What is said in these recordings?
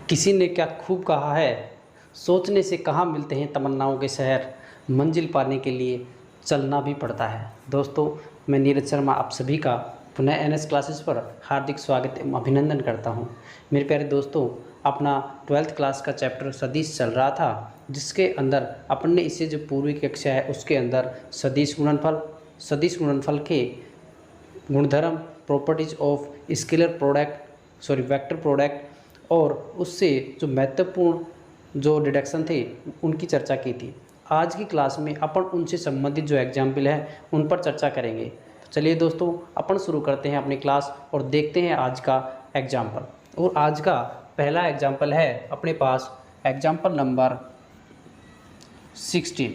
किसी ने क्या खूब कहा है, सोचने से कहाँ मिलते हैं तमन्नाओं के शहर, मंजिल पाने के लिए चलना भी पड़ता है। दोस्तों, मैं नीरज शर्मा आप सभी का पुनः एनएस क्लासेस पर हार्दिक स्वागत एवं अभिनंदन करता हूं। मेरे प्यारे दोस्तों, अपना 12th क्लास का चैप्टर सदिश चल रहा था, जिसके अंदर अपन ने इससे जो पूर्वी कक्षा है उसके अंदर सदिश गुणनफल के गुणधर्म, properties of scalar product vector product और उससे जो महत्वपूर्ण जो डिडक्शन थे उनकी चर्चा की थी। आज की क्लास में अपन उनसे संबंधित जो एग्जाम्पल है उन पर चर्चा करेंगे। तो चलिए दोस्तों, अपन शुरू करते हैं अपनी क्लास और देखते हैं आज का एग्जाम्पल। और आज का पहला एग्जाम्पल है अपने पास एग्जाम्पल नंबर 16।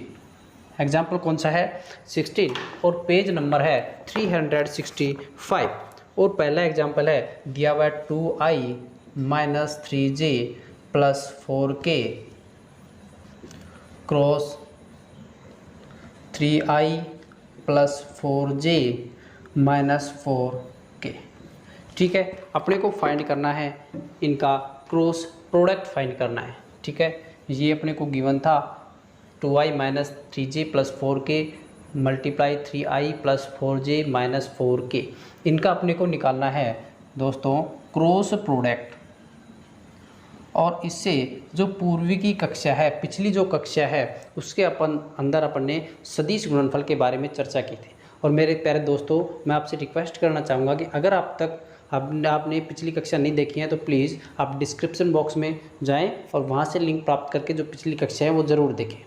एग्जाम्पल कौन सा है? 16 और पेज नंबर है 365। और पहला एग्जाम्पल है दिया हुआ 2i minus 3j plus 4k cross 3i plus 4j minus 4k। ठीक है, अपने को फाइंड करना है, इनका क्रॉस प्रोडक्ट फाइंड करना है। ठीक है, ये अपने को गिवन था 2i minus 3j plus 4k multiply 3i plus 4j minus 4k। इनका अपने को निकालना है दोस्तों क्रॉस प्रोडक्ट। और इससे जो पूर्वी की कक्षा है, पिछली जो कक्षा है उसके अपन ने सदिश गुणनफल के बारे में चर्चा की थी। और मेरे प्यारे दोस्तों, मैं आपसे रिक्वेस्ट करना चाहूँगा कि अगर आप तक आपने पिछली कक्षा नहीं देखी है तो प्लीज़ आप डिस्क्रिप्शन बॉक्स में जाएं और वहां से लिंक प्राप्त करके जो पिछली कक्षा है वो ज़रूर देखें।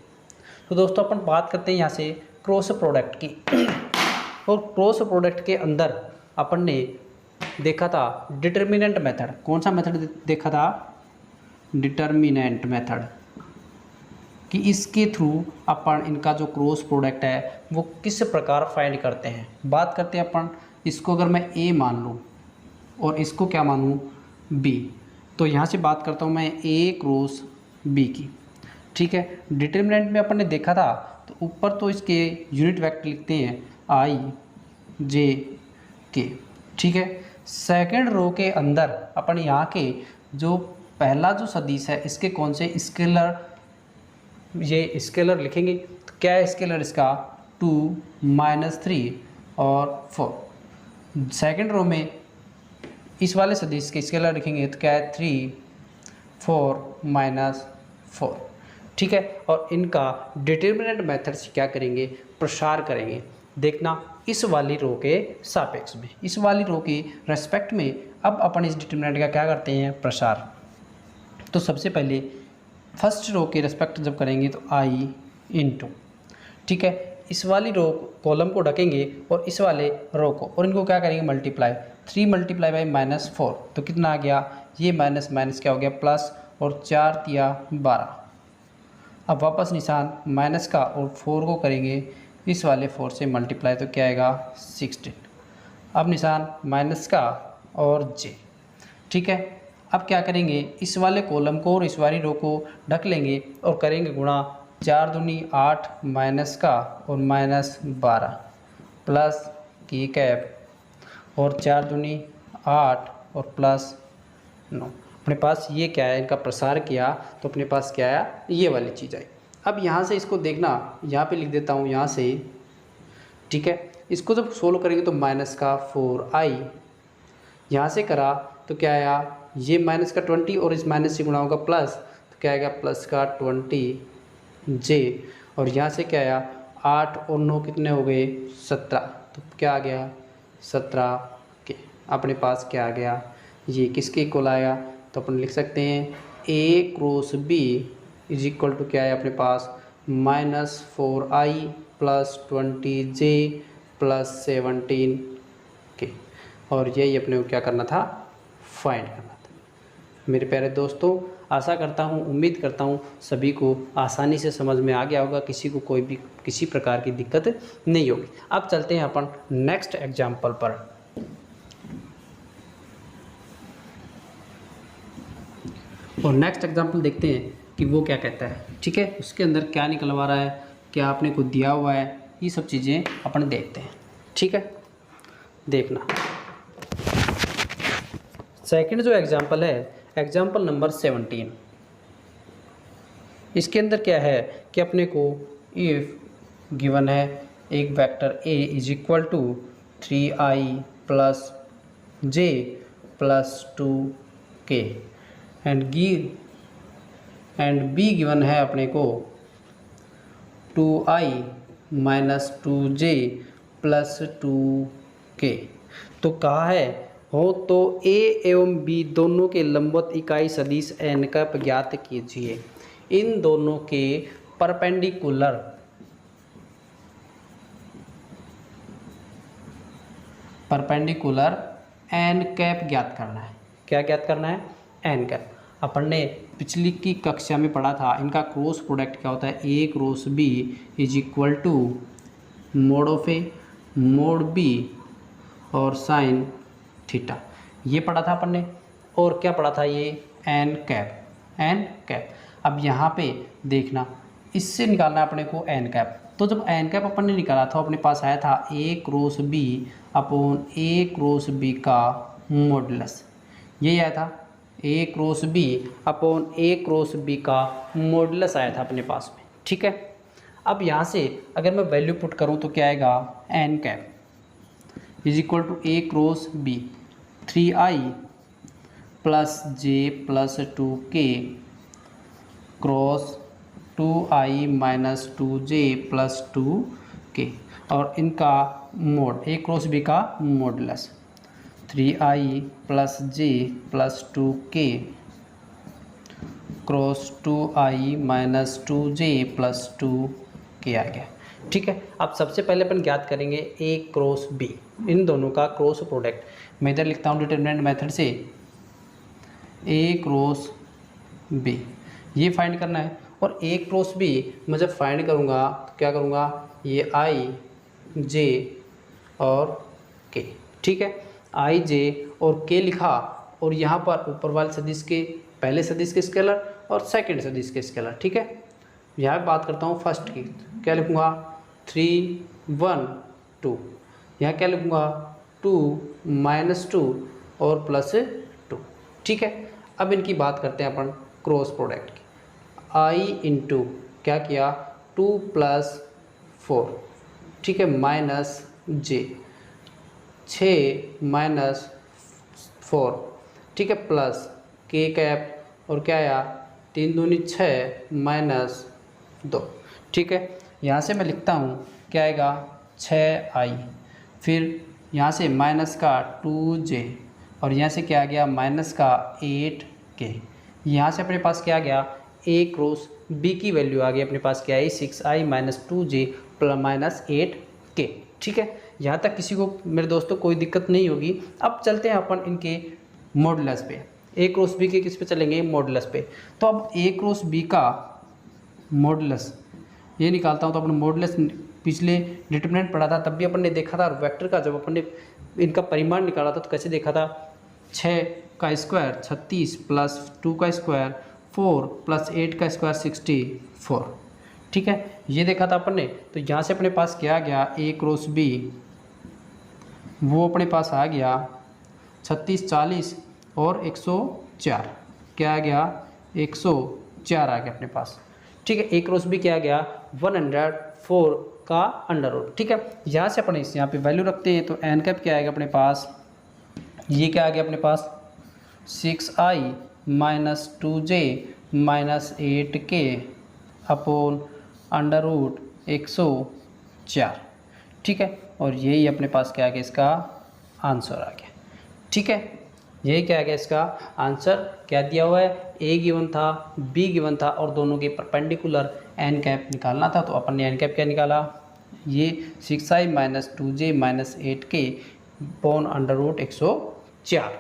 तो दोस्तों, अपन बात करते हैं यहाँ से क्रॉस प्रोडक्ट की। और क्रॉस प्रोडक्ट के अंदर अपन ने देखा था डिटर्मिनेंट मेथड। कौन सा मेथड देखा था? डिटर्मिनेंट मेथड, कि इसके थ्रू अपन इनका जो क्रॉस प्रोडक्ट है वो किस प्रकार फाइंड करते हैं। बात करते हैं अपन, इसको अगर मैं ए मान लूँ और इसको क्या मानूँ? बी, तो यहाँ से बात करता हूँ मैं ए क्रॉस बी की। ठीक है, डिटर्मिनेंट में अपन ने देखा था तो ऊपर तो इसके यूनिट वेक्टर लिखते हैं आई जे के। ठीक है, सेकंड रो के अंदर अपन यहाँ के जो पहला जो सदिश है इसके कौन से स्केलर, ये स्केलर लिखेंगे। तो क्या है स्केलर इसका? 2 माइनस 3 और 4। सेकंड रो में इस वाले सदिश के स्केलर लिखेंगे तो क्या है? 3 4 माइनस 4। ठीक है, और इनका डिटर्मिनेंट मेथड से क्या करेंगे? प्रसार करेंगे। देखना, इस वाली रो के सापेक्ष में, इस वाली रो के रेस्पेक्ट में अब अपन इस डिटर्मिनेंट का क्या करते हैं? प्रसार। तो सबसे पहले फर्स्ट रो के रेस्पेक्ट जब करेंगे तो आई इंटू, ठीक है, इस वाली रो कॉलम को ढकेंगे और इस वाले रो को, और इनको क्या करेंगे? मल्टीप्लाई। 3 मल्टीप्लाई बाई माइनस 4, तो कितना आ गया? ये माइनस माइनस क्या हो गया? प्लस, और 4 तिया 12। अब वापस निशान माइनस का, और 4 को करेंगे इस वाले 4 से मल्टीप्लाई, तो क्या आएगा? 16। अब निशान माइनस का और j। ठीक है, अब क्या करेंगे? इस वाले कॉलम को और इस वाली रो को ढक लेंगे और करेंगे गुणा। 4 दूनी 8 माइनस का और माइनस 12 प्लस की कैप, और 4 दूनी 8 और प्लस 9। अपने पास ये क्या है? इनका प्रसार किया तो अपने पास क्या आया? ये वाली चीज़ आई। अब यहाँ से इसको देखना, यहाँ पे लिख देता हूँ यहाँ से। ठीक है, इसको जब सोल्व करेंगे तो माइनस का 4i, यहाँ से करा तो क्या आया? ये माइनस का 20 और इस माइनस से गुणा होगा प्लस, तो क्या आएगा? प्लस का 20j, और यहाँ से क्या आया? 8 और 9 कितने हो गए? 17, तो क्या आ गया? 17 के। अपने पास क्या आ गया? ये किसके इक्वल आया? तो अपन लिख सकते हैं A cross B is equal to क्या है अपने पास? Minus 4i plus 20j plus 17 के। और यही अपने को क्या करना था? फाइंड करना था। मेरे प्यारे दोस्तों, आशा करता हूँ, उम्मीद करता हूँ सभी को आसानी से समझ में आ गया होगा, किसी को कोई भी किसी प्रकार की दिक्कत नहीं होगी। अब चलते हैं अपन नेक्स्ट एग्जाम्पल पर। और नेक्स्ट एग्जाम्पल देखते हैं कि वो क्या कहता है। ठीक है, उसके अंदर क्या निकलवा रहा है, क्या आपने को दिया हुआ है, ये सब चीज़ें अपन देखते हैं। ठीक है, देखना। सेकंड जो एग्जाम्पल है, एग्जाम्पल नंबर 17। इसके अंदर क्या है कि अपने को इफ गिवन है एक vector a is equal to 3i plus j plus 2k and b given है अपने को 2i minus 2j plus 2k। तो कहा है हो तो a एवं b दोनों के लंबवत इकाई सदिश n का ज्ञात कीजिए। इन दोनों के परपेंडिकुलर एन कैप ज्ञात करना है। क्या ज्ञात करना है? N cap. अपन ने पिछली की कक्षा में पढ़ा था इनका क्रॉस प्रोडक्ट क्या होता है, A cross B is equal to mod of A mod B और साइन थीटा, ये पढ़ा था अपन ने। और क्या पढ़ा था ये? N cap. अब यहाँ पे देखना, इससे निकालना है अपने को एन कैप। तो जब एन कैप अपन ने निकाला था अपने पास आया था ए क्रॉस बी अपॉन ए क्रॉस बी का मॉडुलस, यही आया था ए क्रॉस बी अपॉन ए क्रॉस बी का मॉडुलस आया था अपने पास में। ठीक है, अब यहाँ से अगर मैं वैल्यू पुट करूँ तो क्या आएगा? N cap is equal to A cross B 3i plus J plus 2k cross 2i minus 2j plus 2k और इनका मोड ए क्रॉस बी का modulus 3i plus j plus 2k cross 2i minus 2j plus 2k आ गया। ठीक है, अब सबसे पहले अपन ज्ञात करेंगे ए क्रॉस बी, इन दोनों का क्रॉस प्रोडक्ट। मैं इधर लिखता हूँ डिटरमिनेंट मेथड से ए क्रॉस बी, ये फाइंड करना है। और ए क्रॉस बी मैं जब फाइंड करूँगा तो क्या करूँगा? ये आई जे और के। ठीक है, आई जे और के लिखा और यहाँ पर ऊपर वाले सदिश के पहले सदिश के स्केलर और सेकंड सदिश के स्केलर। ठीक है, यहाँ बात करता हूँ फर्स्ट की, क्या लिखूँगा? 3 1 2, यहाँ क्या लिखूँगा? 2 माइनस 2 और प्लस 2। ठीक है, अब इनकी बात करते हैं अपन क्रॉस प्रोडक्ट की। आई इंटू क्या किया? 2 प्लस 4, ठीक है, माइनस जे 6 माइनस 4, ठीक है, प्लस के कैप और क्या आया? 3 दूनी 6 माइनस 2। ठीक है, यहाँ से मैं लिखता हूँ क्या आएगा? 6i, फिर यहाँ से माइनस का 2j और यहाँ से क्या आ गया? माइनस का 8k। यहाँ से अपने पास क्या आ गया? ए क्रॉस बी की वैल्यू आ गई अपने पास, क्या है? 6i minus 2j plus minus 8k। ठीक है, यहाँ तक किसी को मेरे दोस्तों कोई दिक्कत नहीं होगी। अब चलते हैं अपन इनके मॉडुलस पे। ए क्रॉस बी के किस पे चलेंगे? मॉडुलस पे। तो अब ए क्रॉस बी का मॉडुलस ये निकालता हूँ। तो अपन मॉडुलस पिछले डिटरमिनेंट पढ़ा था तब भी अपन ने देखा था, वेक्टर का जब अपन ने इनका परिमाण निकाला था तो कैसे देखा था? 6 का स्क्वायर 36 प्लस 2 का स्क्वायर 4 प्लस 8 का स्क्वायर 64। ठीक है, ये देखा था अपन ने। तो यहाँ से अपने पास क्या आ गया? ए क्रॉस बी वो अपने पास आ गया 36 40 और 104, क्या आ गया? 104 आ गया अपने पास। ठीक है, ए क्रॉस बी क्या आ गया? 104 का अंडर रूट। ठीक है, यहाँ से अपन इस यहाँ पे वैल्यू रखते हैं तो एन कैप क्या आएगा अपने पास? ये क्या आ गया अपने पास? 6i minus 2j minus 8k upon under root 104। ठीक है, और यही अपने पास क्या आ गया? इसका आंसर आ गया। ठीक है, यही क्या आ गया? इसका आंसर क्या दिया हुआ है? ए गिवन था, बी गिवन था और दोनों के परपेंडिकुलर एन कैप निकालना था। तो अपन ने एन कैप क्या निकाला? ये 6i minus 2j minus 8k upon under root 104।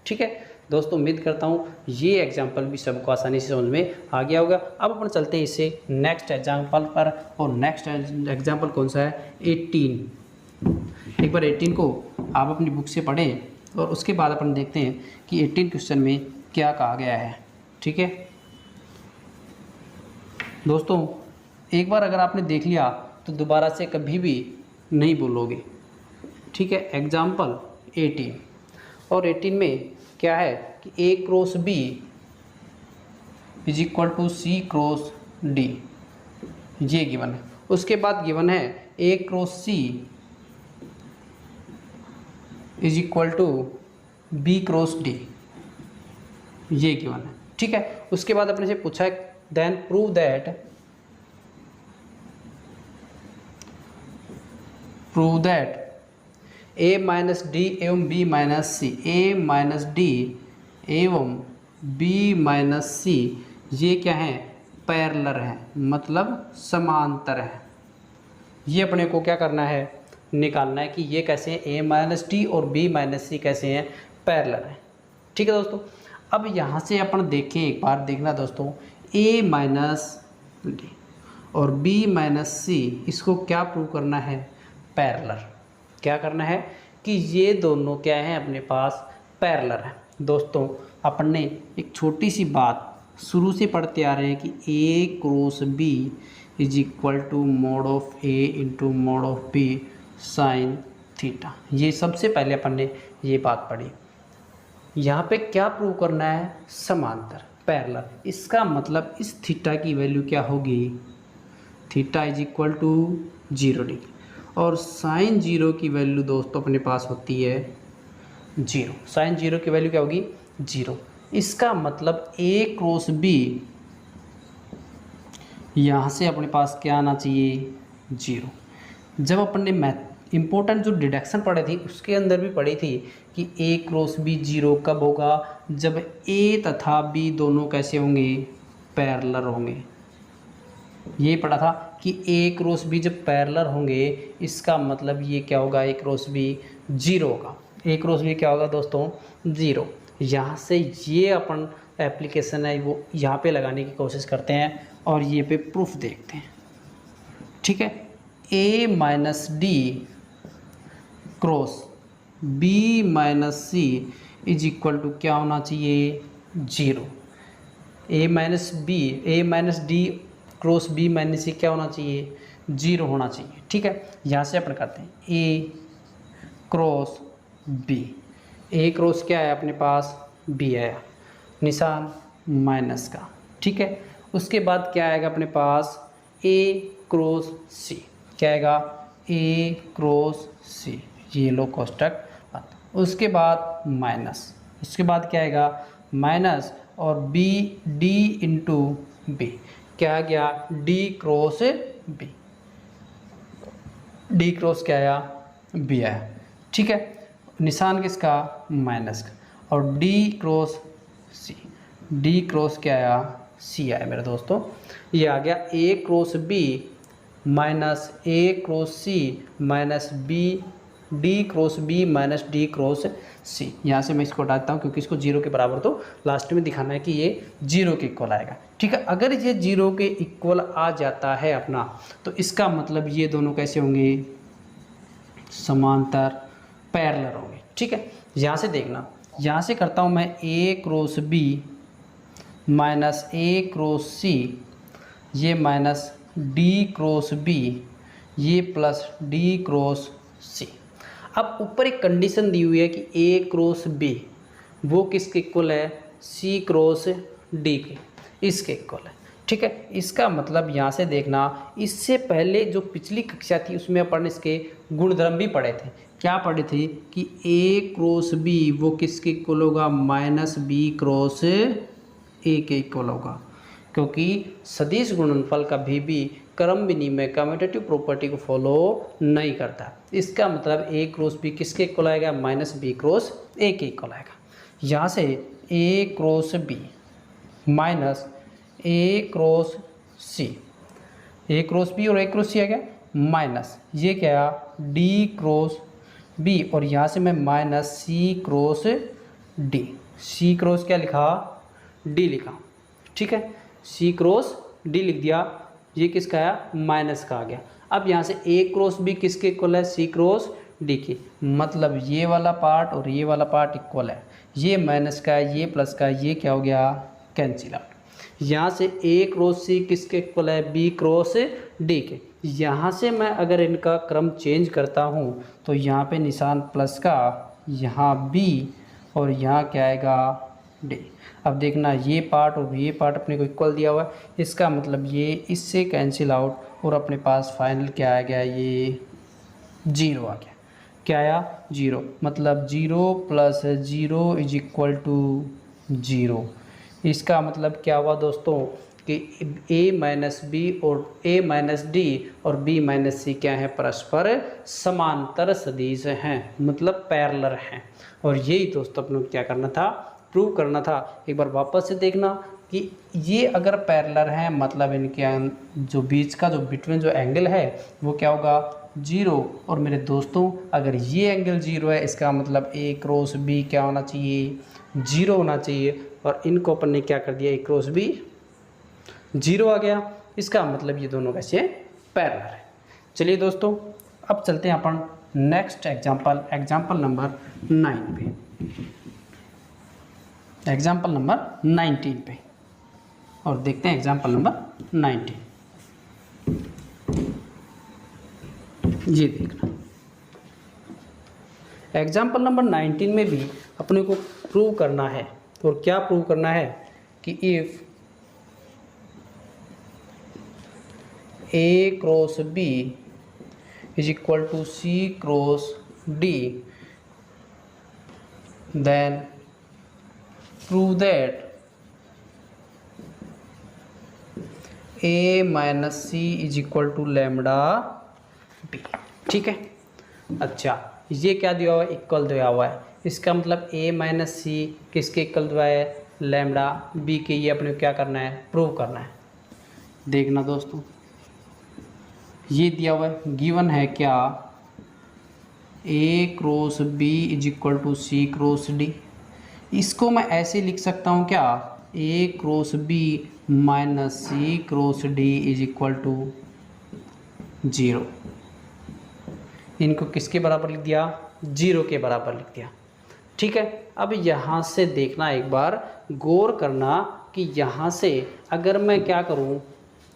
ठीक है दोस्तों, उम्मीद करता हूँ ये एग्जाम्पल भी सबको आसानी से समझ में आ गया होगा। अब अपन चलते हैं इससे नेक्स्ट एग्जाम्पल पर। और नेक्स्ट एग्जाम्पल कौन सा है? 18। एक बार 18 को आप अपनी बुक से पढ़ें और उसके बाद अपन देखते हैं कि 18 क्वेश्चन में क्या कहा गया है। ठीक है दोस्तों, एक बार अगर आपने देख लिया तो दोबारा से कभी भी नहीं बोलोगे। ठीक है, एग्जाम्पल 18 और 18 में क्या है कि A cross B is equal to C cross D, ये गिवन है। उसके बाद गिवन है A cross C is equal to B cross D, ये गिवन है, ठीक है। उसके बाद अपने से पूछा है then prove that A minus D एवं B minus C, A minus D एवं बी माइनस सी ये क्या है, पैरेलल है, मतलब समांतर है। ये अपने को क्या करना है, निकालना है कि ये कैसे हैं, ए माइनस डी और बी माइनस सी कैसे हैं, पैरेलल है, ठीक है दोस्तों। अब यहाँ से अपन देखें, एक बार देखना दोस्तों, ए माइनस डी और बी माइनस सी इसको क्या प्रूव करना है, पैरेलल। क्या करना है कि ये दोनों क्या हैं, अपने पास पैरेलल है। दोस्तों अपन ने एक छोटी सी बात शुरू से पढ़ते आ रहे हैं कि A cross B is equal to mod of A into mod of B sine theta. ये सबसे पहले अपन ने ये बात पढ़ी। यहाँ पे क्या प्रूव करना है, समांतर, पैरेलल। इसका मतलब इस थीटा की वैल्यू क्या होगी, theta is equal to 0 degree, और साइन 0 की वैल्यू दोस्तों अपने पास होती है 0। साइन 0 की वैल्यू क्या होगी, 0। इसका मतलब ए क्रॉस बी, यहाँ से अपने पास क्या आना चाहिए, 0। जब अपन ने मैथ इम्पोर्टेंट जो डिडक्शन पढ़े थी उसके अंदर भी पढ़ी थी कि ए क्रॉस बी 0 कब होगा, जब ए तथा बी दोनों कैसे होंगे, पैरेलल होंगे। ये पढ़ा था कि ए क्रॉस बी जब पैरेलल होंगे इसका मतलब ये क्या होगा, ए क्रॉस बी 0 होगा। ए क्रॉस बी क्या होगा दोस्तों, 0। यहाँ से ये अपन एप्लीकेशन है वो यहाँ पे लगाने की कोशिश करते हैं और ये पे प्रूफ देखते हैं, ठीक है। A minus D cross B minus C is equal to क्या होना चाहिए, 0। A minus D cross B minus C क्या होना चाहिए, 0 होना चाहिए, ठीक है। यहाँ से अपन करते हैं A cross B, A cross क्या है अपने पास, बी आया, निशान माइनस का, ठीक है। उसके बाद क्या आएगा अपने पास, ए क्रॉस सी, क्या आएगा, ए क्रॉस सी, ये लो कोष्टक। उसके बाद माइनस, उसके बाद क्या आएगा, माइनस और बी डी इंटू बी, क्या आ गया, D cross B, D cross क्या आया, बी आया, ठीक है। निशान किसका, माइनस का, और D cross C, D cross क्या आया, सी आया मेरे दोस्तों। ये आ गया A cross B minus A cross C minus B D cross B minus D cross C. यहाँ से मैं इसको हटा देता हूँ क्योंकि इसको 0 के बराबर तो लास्ट में दिखाना है कि ये 0 के इक्वल आएगा, ठीक है। अगर ये 0 के इक्वल आ जाता है अपना, तो इसका मतलब ये दोनों कैसे होंगे, समांतर, पैरेलल होंगे, ठीक है। यहाँ से देखना, यहाँ से करता हूँ मैं ए cross B minus A cross सी, ये माइनस डी क्रॉस बी, ये प्लस डी क्रॉस सी। अब ऊपर एक कंडीशन दी हुई है कि ए क्रॉस बी वो किसके इक्वल है, सी क्रॉस डी के, इसके इक्वल है, ठीक है। इसका मतलब यहाँ से देखना, इससे पहले जो पिछली कक्षा थी उसमें अपन इसके गुणधर्म भी पढ़े थे। क्या पढ़े थे कि ए क्रॉस बी वो किसके इक्वल होगा, माइनस बी क्रॉस ए के इक्वल होगा, क्योंकि सदिश गुणनफल कभी भी क्रम विनिमय कम्यूटेटिव प्रॉपर्टी को फॉलो नहीं करता। इसका मतलब ए क्रॉस बी किसके इक्वल आएगा, माइनस बी क्रॉस ए के इक्वल आएगा। यहाँ से ए cross B minus A cross C, A cross B और ए क्रॉस सी आ गया, माइनस ये क्या, डी क्रॉस बी, और यहाँ से मैं माइनस सी क्रॉस डी, सी क्रॉस क्या लिखा, डी लिखा, ठीक है। सी क्रॉस डी लिख दिया, ये किसका आया, माइनस का आ गया। अब यहाँ से ए क्रॉस बी किसके इक्वल है, सी क्रॉस डी की, मतलब ये वाला पार्ट और ये वाला पार्ट इक्वल है, ये माइनस का है, ये प्लस का है, ये क्या हो गया, कैंसिल आउट। यहाँ से ए क्रॉस सी किसके इक्वल है, बी क्रॉस डी के। यहाँ से मैं अगर इनका क्रम चेंज करता हूँ तो यहाँ पे निशान प्लस का, यहाँ बी और यहाँ क्या आएगा, डी। अब देखना ये पार्ट और ये पार्ट अपने को इक्वल दिया हुआ है, इसका मतलब ये इससे कैंसिल आउट और अपने पास फाइनल क्या आ गया, ये 0 आ गया। क्या आया, 0। मतलब 0 प्लस 0 इज इक्वल टू 0। इसका मतलब क्या हुआ दोस्तों कि a माइनस बी और a माइनस डी और b माइनस सी क्या है, परस्पर समांतर सदिश हैं, मतलब पैरेलल हैं। और यही दोस्तों अपने को क्या करना था, प्रूव करना था। एक बार वापस से देखना कि ये अगर पैरेलल हैं मतलब इनके जो बीच का जो बिटवीन जो एंगल है वो क्या होगा, 0। और मेरे दोस्तों अगर ये एंगल 0 है इसका मतलब a क्रॉस b क्या होना चाहिए, 0 होना चाहिए। और इनको अपन ने क्या कर दिया, a क्रॉस b 0 आ गया। इसका मतलब ये दोनों कैसे पैरेलल है। चलिए दोस्तों अब चलते हैं अपन नेक्स्ट एग्जांपल, एग्जांपल नंबर 9 पे, एग्जांपल नंबर 19 पे, और देखते हैं एग्जांपल नंबर 19। ये देखना एग्जांपल नंबर 19 में भी अपने को प्रूव करना है। और क्या प्रूव करना है कि if a cross b is equal to c cross d, then prove that a minus C is equal to lambda b। ठीक है, अच्छा ये क्या दिया हुआ है, इक्वल दिया हुआ है। इसका मतलब a माइनस सी किसके इक्वल दिया है, लैम्डा b के। ये अपने को क्या करना है, प्रूव करना है। देखना दोस्तों ये दिया हुआ है, गिवन है क्या, a cross b is equal to C cross d। इसको मैं ऐसे लिख सकता हूँ क्या, a cross b minus C cross d is equal to 0। इनको किसके बराबर लिख दिया, 0 के बराबर लिख दिया। ठीक है, अब यहाँ से देखना, एक बार गौर करना कि यहाँ से अगर मैं क्या करूँ,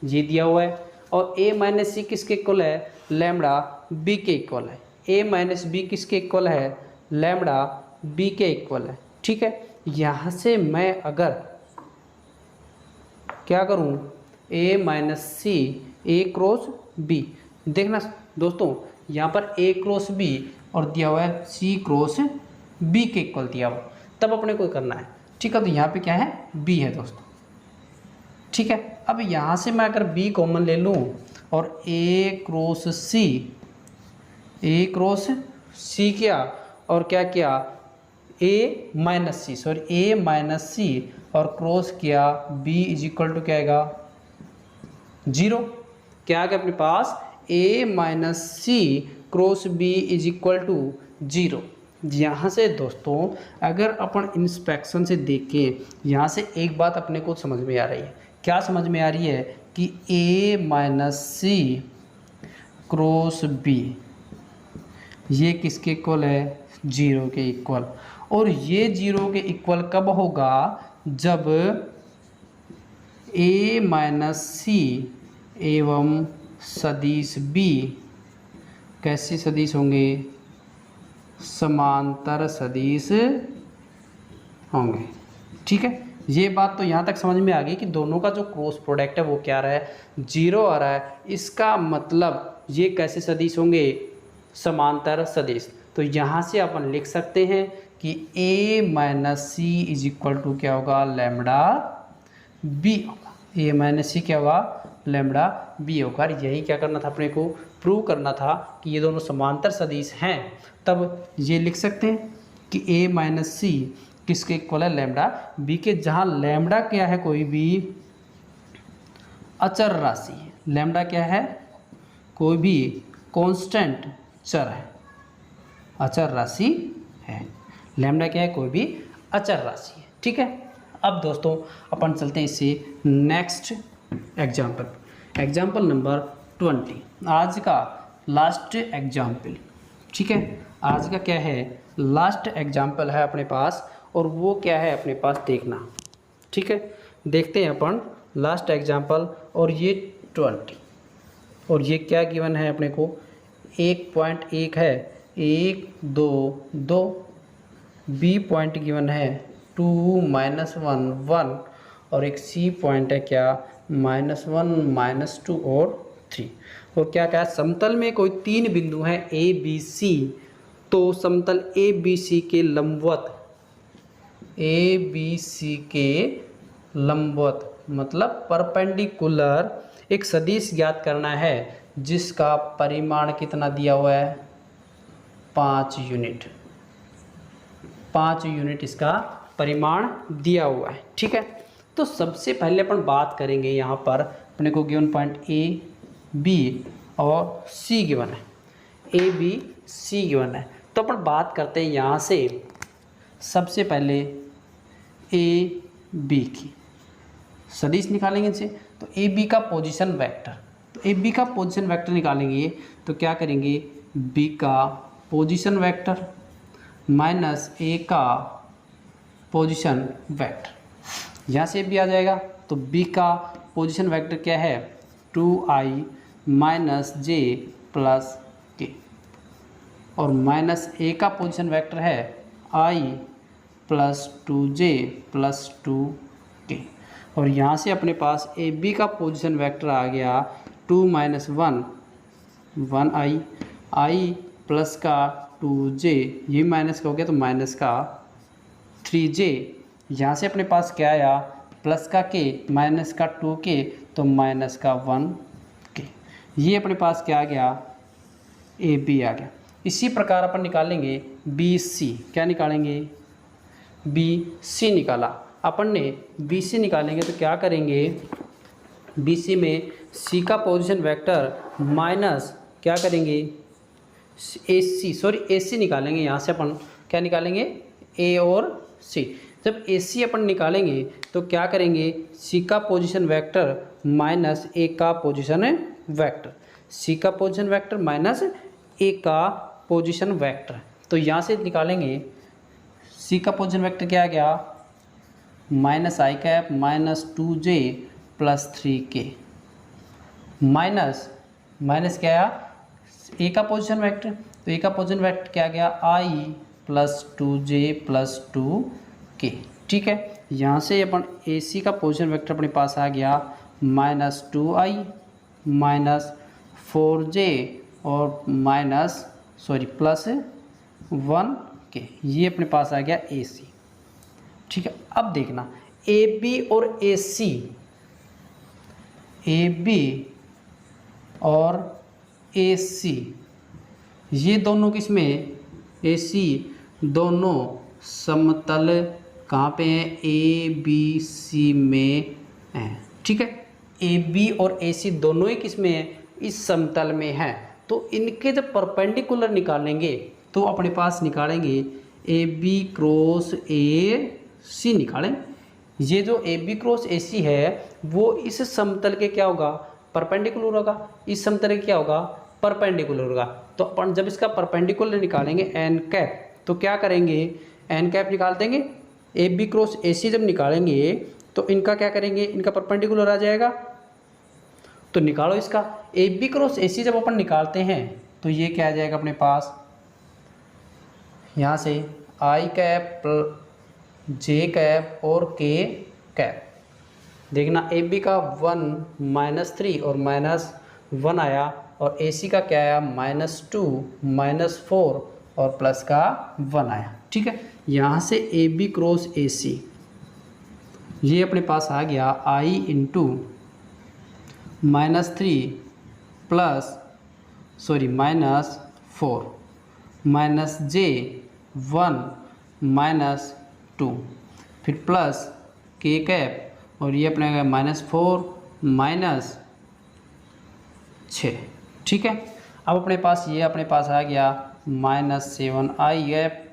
ये दिया हुआ है और a माइनस सी किसके इक्वल है, लैम्डा b के इक्वल है। a माइनस बी किसके इक्वल है, लैम्डा b के इक्वल है। ठीक है, यहाँ से मैं अगर क्या करूँ, a minus C a cross b, देखना दोस्तों यहाँ पर a क्रॉस b और दिया हुआ है c क्रॉस b के इक्वल दिया हुआ, तब अपने को करना है। ठीक है, तो यहाँ पे क्या है, b है दोस्तों। ठीक है, अब यहाँ से मैं अगर b कॉमन ले लूँ और a क्रॉस c किया और क्या किया, a माइनस सी और क्रॉस किया b इज इक्वल टू क्या आएगा, 0। क्या आ गया अपने पास, a minus C cross b is equal to 0। यहाँ से दोस्तों अगर अपन इंस्पेक्शन से देखें, यहाँ से एक बात अपने को समझ में आ रही है। क्या समझ में आ रही है कि a minus C cross b ये किसके इक्वल है, 0 के इक्वल। और ये 0 के इक्वल कब होगा, जब a माइनस सी एवं सदिश b कैसे सदिश होंगे, समांतर सदिश होंगे। ठीक है, ये बात तो यहाँ तक समझ में आ गई कि दोनों का जो क्रॉस प्रोडक्ट है वो क्या आ रहा है, 0 आ रहा है। इसका मतलब ये कैसे सदिश होंगे, समांतर सदिश। तो यहाँ से अपन लिख सकते हैं कि a minus C is equal to क्या होगा, लैम्डा b होगा। a माइनस सी क्या होगा, लैम्डा b होगा। यही क्या करना था, अपने को प्रूव करना था कि ये दोनों समांतर सदिश हैं। तब ये लिख सकते हैं कि a माइनस सी किसके इक्वल है, लैम्डा b के, जहाँ लैम्डा क्या है, कोई भी अचर राशि। लैम्डा क्या है, कोई भी कांस्टेंट चर है, अचर राशि है। लैम्डा क्या है, कोई भी अचर राशि है। ठीक है, अब दोस्तों अपन चलते हैं इससे नेक्स्ट एग्जाम्पल, एग्जाम्पल नंबर 20, आज का लास्ट एग्जाम्पल। ठीक है, आज का क्या है, लास्ट एग्जाम्पल है अपने पास। और वो क्या है अपने पास, देखना। ठीक है, देखते हैं अपन लास्ट एग्जाम्पल। और ये 20 और ये क्या गिवन है अपने को, 1.1 है, 1 2 2, b पॉइंट गिवन है 2 -1 1 और एक सी पॉइंट है क्या -1 -2 और 3। और क्या क्या समतल में कोई 3 बिंदु हैं ए बी सी, तो समतल ए बी सी के लंबवत, ए बी सी के लंबवत मतलब परपेंडिकुलर एक सदिश ज्ञात करना है जिसका परिमाण कितना दिया हुआ है 5 यूनिट। 5 यूनिट इसका परिमाण दिया हुआ है। ठीक है, तो सबसे पहले अपन बात करेंगे यहाँ पर अपने को गिवन पॉइंट ए बी और सी गिवन है, ए बी सी गिवन है। तो अपन बात करते हैं यहाँ से सबसे पहले ए बी की, सदिश निकालेंगे इनसे। तो ए बी का पोजीशन वेक्टर, तो ए बी का पोजीशन वेक्टर निकालेंगे तो क्या करेंगे, बी का पोजीशन वेक्टर माइनस ए का पोजीशन वेक्टर, यहाँ से बी आ जाएगा। तो बी का पोजीशन वेक्टर क्या है 2i माइनस जे प्लस के, और माइनस ए का पोजीशन वेक्टर है i plus 2j plus 2k, और यहाँ से अपने पास ए बी का पोजीशन वेक्टर आ गया 2 - 1 1i, i प्लस का 2j, ये माइनस का हो गया तो माइनस का 3j, यहाँ से अपने पास क्या आया प्लस का k माइनस का 2k तो माइनस का 1k, ये अपने पास क्या आ गया ए बी आ गया। इसी प्रकार अपन निकालेंगे बी सी, क्या निकालेंगे बी सी निकाला अपन ने, बी सी निकालेंगे तो क्या करेंगे बी सी में सी का पोजीशन वेक्टर माइनस क्या करेंगे ए सी, सॉरी ए सी निकालेंगे। यहाँ से अपन क्या निकालेंगे ए और सी, जब ए सी अपन निकालेंगे तो क्या करेंगे सी का पोजीशन वेक्टर माइनस ए का पोजीशन वेक्टर, सी का पोजीशन वेक्टर माइनस ए का पोजीशन वेक्टर। तो यहाँ से निकालेंगे सी का पोजीशन वेक्टर क्या आ गया minus I cap minus 2j plus 3k, minus minus क्या आया ए का पोजीशन वेक्टर, तो ए का पोजीशन वेक्टर क्या आ गया i plus 2j plus 2k। ठीक है, यहाँ से अपन ए सी का पोजीशन वेक्टर अपने पास आ गया माइनस 2i माइनस 4j और माइनस प्लस 1k, ये अपने पास आ गया ए सी। ठीक है, अब देखना ए बी और ए सी, ए बी और ए सी ये दोनों किसमें, ए सी दोनों समतल कहाँ पे हैं ए बी सी में हैं। ठीक है, ए बी और ए सी दोनों ही किसमें हैं इस समतल में हैं। तो इनके जब परपेंडिकुलर निकालेंगे तो अपने पास निकालेंगे ए बी क्रॉस ए सी निकालें। ये जो ए बी क्रॉस ए सी है वो इस समतल के क्या होगा परपेंडिकुलर होगा, इस समतल के क्या होगा परपेंडिकुलर होगा। तो अपन जब इसका परपेंडिकुलर निकालेंगे एन कैप, तो क्या करेंगे एन कैप निकाल देंगे, ए बी क्रॉस ए सी जब निकालेंगे तो इनका क्या करेंगे इनका परपेंडिकुलर आ जाएगा। तो निकालो इसका ए बी क्रॉस ए सी, जब अपन निकालते हैं तो ये क्या आ जाएगा अपने पास यहाँ से आई कैप जे कैप और के कैप। देखना ए बी का 1 - 3 और -1 आया, और ए सी का क्या आया -2 -4 और प्लस का 1 आया। ठीक है, यहाँ से ए बी क्रॉस ए सी ये अपने पास आ गया आई इंटू -3 प्लस -4 -j 1 -2 फिर प्लस के कैप और ये अपने -4 -6। ठीक है, अब अपने पास ये अपने पास आ गया -7i cap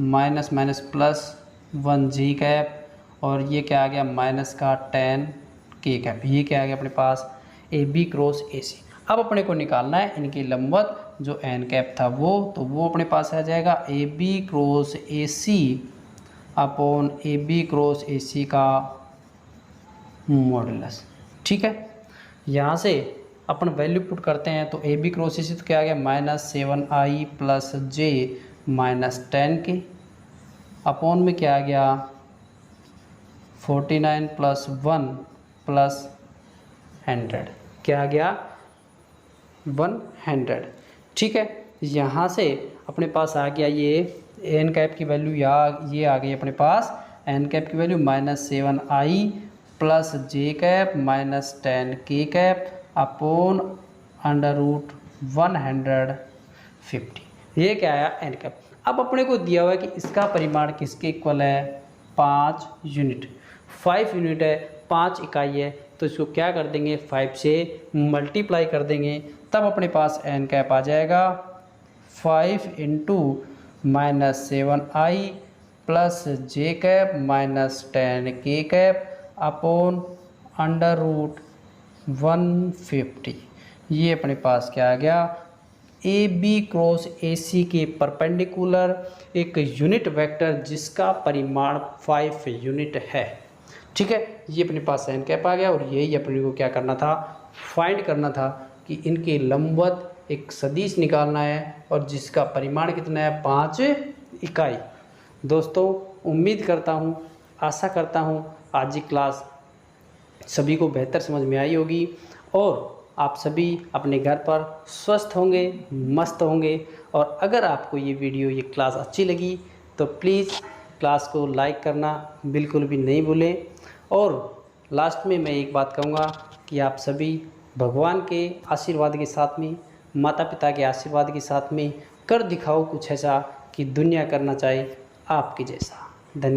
minus plus 1g cap, और ये क्या आ गया माइनस का 10k कैप। ये क्या आ गया अपने पास ए बी क्रॉस ए सी। अब अपने को निकालना है इनकी लंबवत जो एन कैप था वो, तो वो अपने पास आ जाएगा A B cross A C upon A B cross A C का मॉडुलस। ठीक है, यहाँ से अपन वैल्यू पुट करते हैं तो ए बी क्रॉस ए सी तो क्या आ गया -7i plus j -10k upon में क्या आ गया 49 प्लस 1 प्लस 100, क्या आ गया 100। ठीक है, यहाँ से अपने पास आ गया ये एन कैप की वैल्यू, या ये आ गई अपने पास एन कैप की वैल्यू -7i प्लस जे कैप -10k कैप अपॉन √150। ये क्या आया एन कैप। अब अपने को दिया हुआ है कि इसका परिमाण किसके इक्वल है, 5 यूनिट। 5 यूनिट है, 5 इकाई है, तो इसको क्या कर देंगे 5 से मल्टीप्लाई कर देंगे, तब अपने पास एन कैप आ जाएगा 5 × -7i प्लस जे कैप -10k कैप अपॉन √150। ये अपने पास क्या आ गया, ए बी क्रॉस ए सी के परपेंडिकुलर एक यूनिट वेक्टर जिसका परिमाण 5 यूनिट है। ठीक है, ये अपने पास एन कैप आ गया और यही अपने को क्या करना था, फाइंड करना था कि इनके लंबवत एक सदिश निकालना है और जिसका परिमाण कितना है 5 इकाई। दोस्तों उम्मीद करता हूँ, आशा करता हूँ आज की क्लास सभी को बेहतर समझ में आई होगी और आप सभी अपने घर पर स्वस्थ होंगे, मस्त होंगे। और अगर आपको ये वीडियो, ये क्लास अच्छी लगी तो प्लीज़ क्लास को लाइक करना बिल्कुल भी नहीं भूलें। और लास्ट में मैं एक बात कहूँगा कि आप सभी भगवान के आशीर्वाद के साथ में, माता पिता के आशीर्वाद के साथ में कर दिखाओ कुछ ऐसा कि दुनिया करना चाहे आपके जैसा। धन्यवाद।